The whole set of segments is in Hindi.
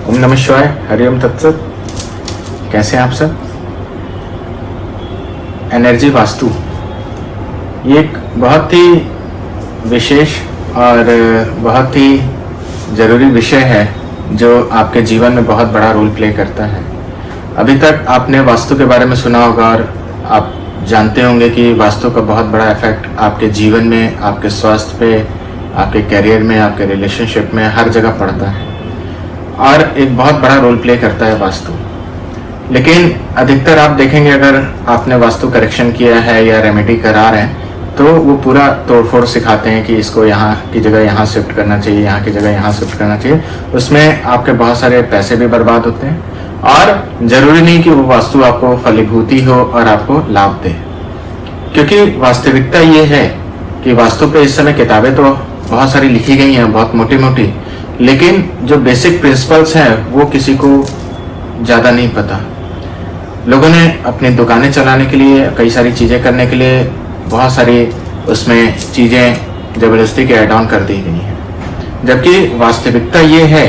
ओम नमः शिवाय, हरिओम तत्सत। कैसे हैं आप सब? एनर्जी वास्तु ये एक बहुत ही विशेष और बहुत ही ज़रूरी विषय है जो आपके जीवन में बहुत बड़ा रोल प्ले करता है। अभी तक आपने वास्तु के बारे में सुना होगा और आप जानते होंगे कि वास्तु का बहुत बड़ा इफेक्ट आपके जीवन में, आपके स्वास्थ्य पे, आपके करियर में, आपके रिलेशनशिप में हर जगह पड़ता है और एक बहुत बड़ा रोल प्ले करता है वास्तु। लेकिन अधिकतर आप देखेंगे, अगर आपने वास्तु करेक्शन किया है या रेमेडी करा रहे हैं तो वो पूरा तोड़फोड़ सिखाते हैं कि इसको यहाँ की जगह यहाँ शिफ्ट करना चाहिए, यहाँ की जगह यहाँ शिफ्ट करना चाहिए। उसमें आपके बहुत सारे पैसे भी बर्बाद होते हैं और ज़रूरी नहीं कि वो वास्तु आपको फलीभूति हो और आपको लाभ दे, क्योंकि वास्तविकता ये है कि वास्तु पे इस समय किताबें तो बहुत सारी लिखी गई हैं, बहुत मोटी मोटी, लेकिन जो बेसिक प्रिंसिपल्स हैं वो किसी को ज़्यादा नहीं पता। लोगों ने अपनी दुकानें चलाने के लिए, कई सारी चीज़ें करने के लिए बहुत सारी उसमें चीज़ें ज़बरदस्ती के ऐड ऑन कर दी गई हैं, जबकि वास्तविकता ये है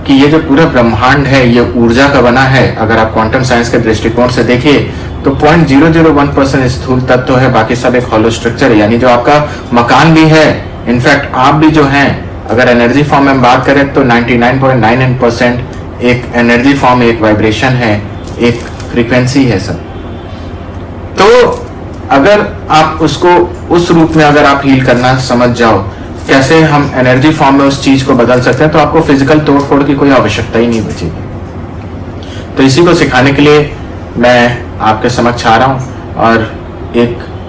कि ये जो पूरा ब्रह्मांड है ये ऊर्जा का बना है। अगर आप क्वांटम साइंस के दृष्टिकोण से देखिए तो 0.001% स्थूल तत्व है, बाकी सब एक हॉलो स्ट्रक्चर है। यानी जो आपका मकान भी है, इनफैक्ट आप भी जो हैं, अगर एनर्जी फॉर्म में बात करें तो 99.99% एक एनर्जी फॉर्म, एक वाइब्रेशन है, एक फ्रीक्वेंसी है सब। तो अगर आप उसको उस रूप में अगर आप हील करना समझ जाओ, कैसे हम एनर्जी फॉर्म में उस चीज को बदल सकते हैं, तो आपको फिजिकल तोड़फोड़ की कोई आवश्यकता ही नहीं बचेगी। तो इसी को सिखाने के लिए मैं आपके समक्ष आ रहा हूँ और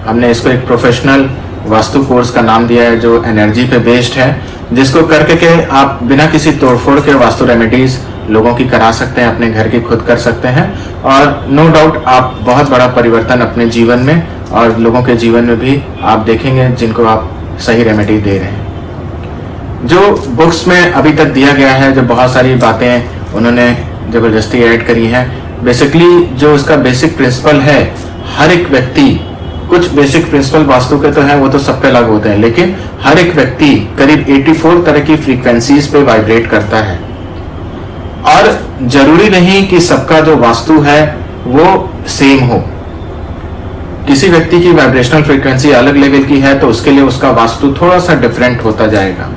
हमने इसको एक प्रोफेशनल वास्तु कोर्स का नाम दिया है जो एनर्जी पे बेस्ड है, जिसको करके के आप बिना किसी तोड़फोड़ के वास्तु रेमेडीज लोगों की करा सकते हैं, अपने घर की खुद कर सकते हैं और नो डाउट आप बहुत बड़ा परिवर्तन अपने जीवन में और लोगों के जीवन में भी आप देखेंगे जिनको आप सही रेमेडी दे रहे हैं। जो बुक्स में अभी तक दिया गया है, जो बहुत सारी बातें उन्होंने ज़बरदस्ती ऐड करी हैं, बेसिकली जो उसका बेसिक प्रिंसिपल है, हर एक व्यक्ति, कुछ बेसिक प्रिंसिपल वास्तु के तो हैं, वो तो सब पे लागू होते हैं, लेकिन हर एक व्यक्ति करीब 84 तरह की फ्रीक्वेंसीज पे वाइब्रेट करता है और जरूरी नहीं कि सबका जो वास्तु है वो सेम हो। किसी व्यक्ति की वाइब्रेशनल फ्रीक्वेंसी अलग लेवल की है तो उसके लिए उसका वास्तु थोड़ा सा डिफरेंट होता जाएगा,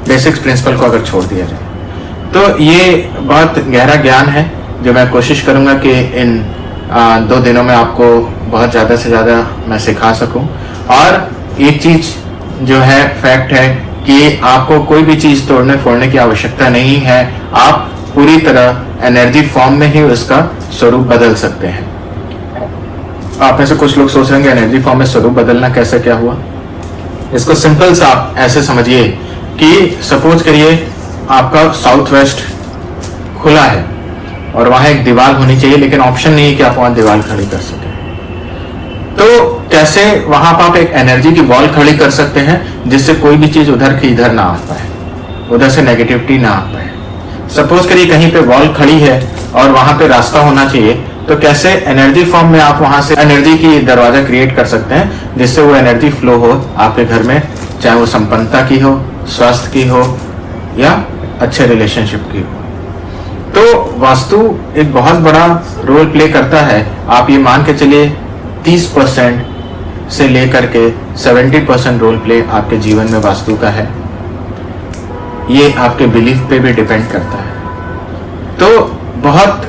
बेसिक्स प्रिंसिपल को अगर छोड़ दिया जाए। तो ये बहुत गहरा ज्ञान है जो मैं कोशिश करूंगा कि इन 2 दिनों में आपको बहुत ज़्यादा से ज़्यादा मैं सिखा सकूं। और एक चीज़ जो है, फैक्ट है कि आपको कोई भी चीज़ तोड़ने फोड़ने की आवश्यकता नहीं है। आप पूरी तरह एनर्जी फॉर्म में ही उसका स्वरूप बदल सकते हैं। आप में से कुछ लोग सोच रहे हैं एनर्जी फॉर्म में स्वरूप बदलना कैसे, क्या हुआ? इसको सिंपल सा आप ऐसे समझिए कि सपोज करिए आपका साउथ वेस्ट खुला है और वहां एक दीवार होनी चाहिए, लेकिन ऑप्शन नहीं है कि आप वहां दीवार खड़ी कर सकें। तो कैसे वहां पर आप एक एनर्जी की वॉल खड़ी कर सकते हैं जिससे कोई भी चीज उधर की इधर ना आ पाए, उधर से नेगेटिविटी ना आ पाए। सपोज करिए कहीं पे वॉल खड़ी है और वहां पे रास्ता होना चाहिए, तो कैसे एनर्जी फॉर्म में आप वहां से एनर्जी की दरवाजा क्रिएट कर सकते हैं जिससे वो एनर्जी फ्लो हो आपके घर में, चाहे वो संपन्नता की हो, स्वास्थ्य की हो या अच्छे रिलेशनशिप की हो। तो वास्तु एक बहुत बड़ा रोल प्ले करता है। आप ये मान के चलिए 30% से लेकर के 70% रोल प्ले आपके जीवन में वास्तु का है। ये आपके बिलीफ पे भी डिपेंड करता है। तो बहुत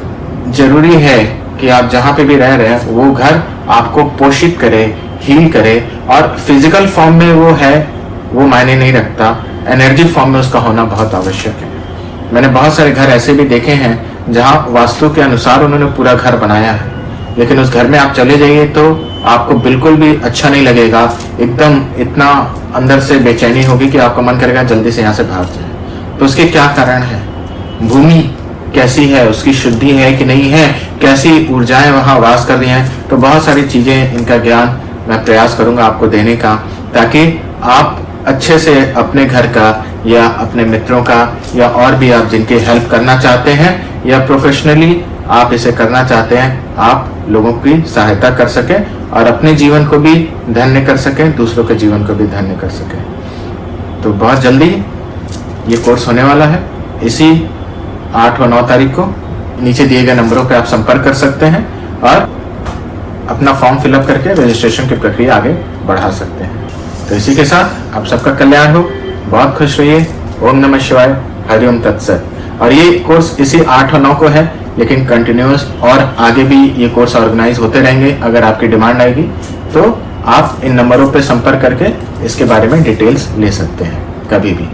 जरूरी है कि आप जहाँ पे भी रह रहे हैं वो घर आपको पोषित करे, हील करे, और फिजिकल फॉर्म में वो है वो मायने नहीं रखता, एनर्जी फॉर्म में उसका होना बहुत आवश्यक है। मैंने बहुत सारे घर ऐसे भी देखे हैं जहाँ वास्तु के अनुसार उन्होंने पूरा घर बनाया है, लेकिन उस घर में आप चले जाइए तो आपको बिल्कुल भी अच्छा नहीं लगेगा, एकदम इतना अंदर से बेचैनी होगी कि आपका मन करेगा जल्दी से यहाँ से भाग जाए। तो उसके क्या कारण है? भूमि कैसी है, उसकी शुद्धि है कि नहीं है, कैसी ऊर्जाएं वहाँ वास कर रही हैं। तो बहुत सारी चीजें, इनका ज्ञान मैं प्रयास करूंगा आपको देने का, ताकि आप अच्छे से अपने घर का या अपने मित्रों का या और भी आप जिनकी हेल्प करना चाहते हैं या प्रोफेशनली आप इसे करना चाहते हैं, आप लोगों की सहायता कर सकें और अपने जीवन को भी धन्य कर सकें, दूसरों के जीवन को भी धन्य कर सकें। तो बहुत जल्दी ये कोर्स होने वाला है। इसी 8 और 9 तारीख को नीचे दिए गए नंबरों पे आप संपर्क कर सकते हैं और अपना फॉर्म फिलअप करके रजिस्ट्रेशन की प्रक्रिया आगे बढ़ा सकते हैं। तो इसी के साथ आप सबका कल्याण हो, बहुत खुश रहिए। ओम नमः शिवाय, हरिओम तत्सत। और ये कोर्स इसी 8 और 9 को है, लेकिन कंटिन्यूस और आगे भी ये कोर्स ऑर्गेनाइज होते रहेंगे। अगर आपकी डिमांड आएगी तो आप इन नंबरों पर संपर्क करके इसके बारे में डिटेल्स ले सकते हैं कभी भी।